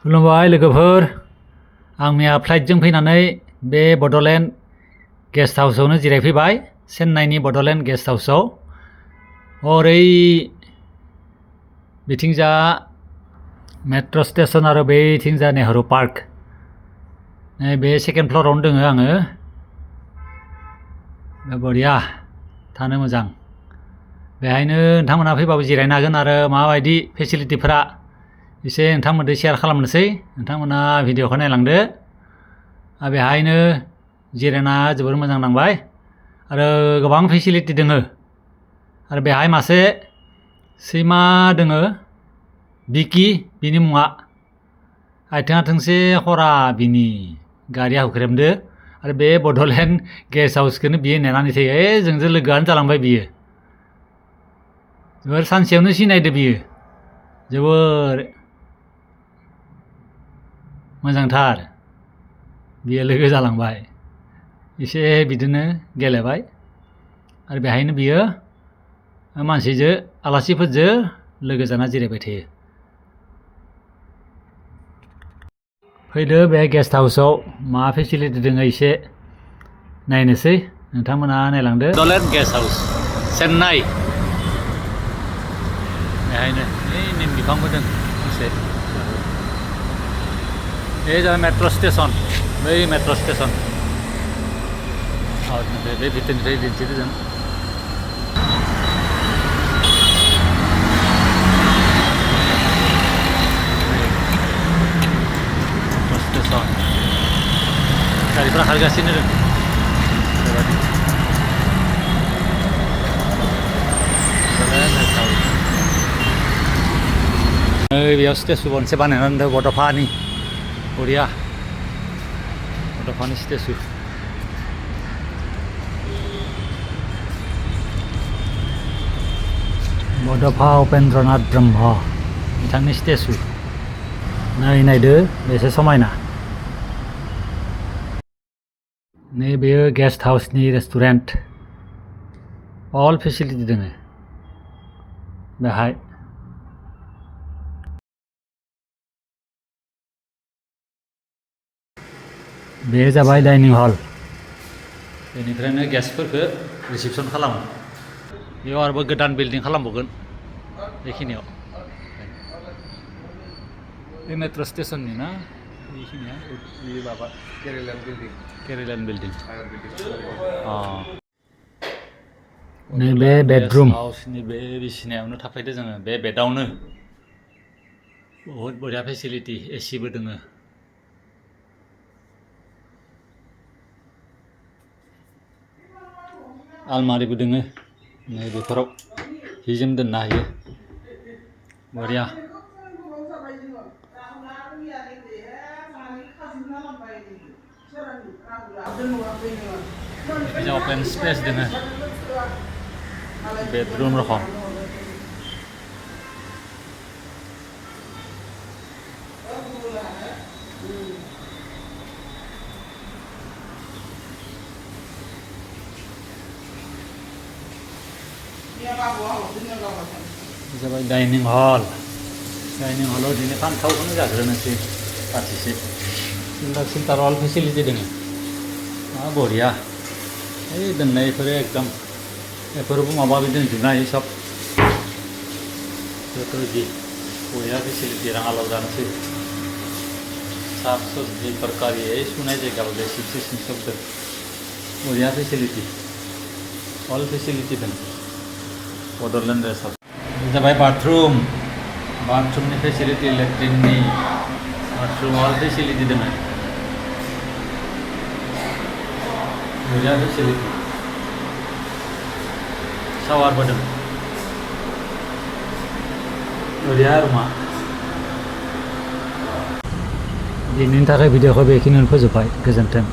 खुलुमबाय लोगोफोर, आं मैया फ्लाइटजों फैनानै बे बड'लेण्ड गेस्ट हाउसआवनो जिरायफैबाय। चेन्नाइनि बड'लेण्ड गेस्ट हाउसआव ओरै बिथिंजा मेट्र' स्टेशन आरो बैथिंजा नेहरू पार्क, बे सेकेन्ड फ्ल'रावनो दङ आङो। बरिया थानो मोजां। बेहायनो नोंथांमोना फैबाबो जिरायनो हागोन आरो माबायदि फेसिलिटिफोरा एसे नोंथांमोनजों शेयार खालामनोसै। नोंथांमोना भिडिअखौ नायलांदो। बेहायनो जिरायना जोबोर मोजां नांबाय आरो गोबां फेसिलिटि दोङो। आरो बेहाय मासे सैमा दोङो, बिकि बिनि मुङा। आथिङा थोंसे खरा बिनि, गारिया हुख्रेमदो। आरो बे बड'लेण्ड गेस्ट हाउसखौनो बियो नेनानै थायो। जोंजों लोगोआनो जालांबाय बियो। जोबोर सानसेयावनो सिनायदो बियो। जोबोर मोजांथार, बियो लोगो जालांबाय। एसे बिदिनो गेलेबाय आरो बेहायनो बियो मानसिजों आलासिफोरजों लोगो जाना जिरायबाय थायो। फैदो बे गेस्ट हाउसआव मा फेसिलिटि दङ एसे नायनोसै। नोंथांमोना नायलांदो। Bodoland guest house Chennai. बेहायनो निम बिफांबो दं मोनसे। बे जाबाय मेट्र' स्टेशन, बै मेट्र' स्टेशन। बे भितरनिफ्राय दिन्थिदों जों। मेट्र' स्टेशन गारिफ्रा खारगासिनो दं। बेयाव स्टेचु मोनसे बानायनानै दं बड'फानि। बरिया, बड'फानि स्टेचु। बड'फा उपेन्द्रनाथ ब्रह्म बिथांनि स्टेचु। नायदो बेसे समायना। नै बेयो गेस्ट हाउसनि रेस्टुरेन्ट। अल फेसिलिटि दङ बेहाय। बे जाबाय डाइनिं हल। बेनिफ्रायनो गेस्टफोरखौ रिसिपसन खालामो। बेयाव आरोबाव गोदान बिल्डिं खालामबावगोन बेखिनियाव। बे मेट्र' स्टेशननि ना बेखिनिया, बे माबा केरेलान बिल्डिं। नैबे बेडरुम हाउसनि बे बिसिनायावनो थाफैदो जोङो। बे बेडआवनो बहुद बरिया फेसिलिटि, एसिबो दङ। आलमारिबो दोङो। नै बेफोराव हि जोम दोननो हायो। बरिया। बिजा अपेन स्पेस दोङो बेडरुम रखम। जाबाय डाइनिं हल। डाइनिं हलाव दिनै फान्थावखौनो जाग्रोनोसै बाथिसे। सिन्टार अल फेसिलिटि दङ। बरिया। ओइ दोननायफोर एकदम बेफोरबो माबा माबि दोनजोबनो हायो सब। बेफोरबायदि बरिया फेसिलिटि। राङालाव जानोसै साफ सब्जि तरकारी सुनाय जायगायाव सिबसि सब दं। बरिया फेसिलिटि, अल फेसिलिटि दं बड'लेण्ड गेस्ट हाउस। जाबाय बाथरुम। बाथरुमनि फेसिलिटि, लेट्रिननि बाथरुम अल फेसिलिटि दङ। बरिया फेसिलिटि। शावारबो दं। बरिया रुमा। दिनैनि थाखाय भिडिअखौ बेखिनियावनो फोजोबबाय। गोजोन्थों।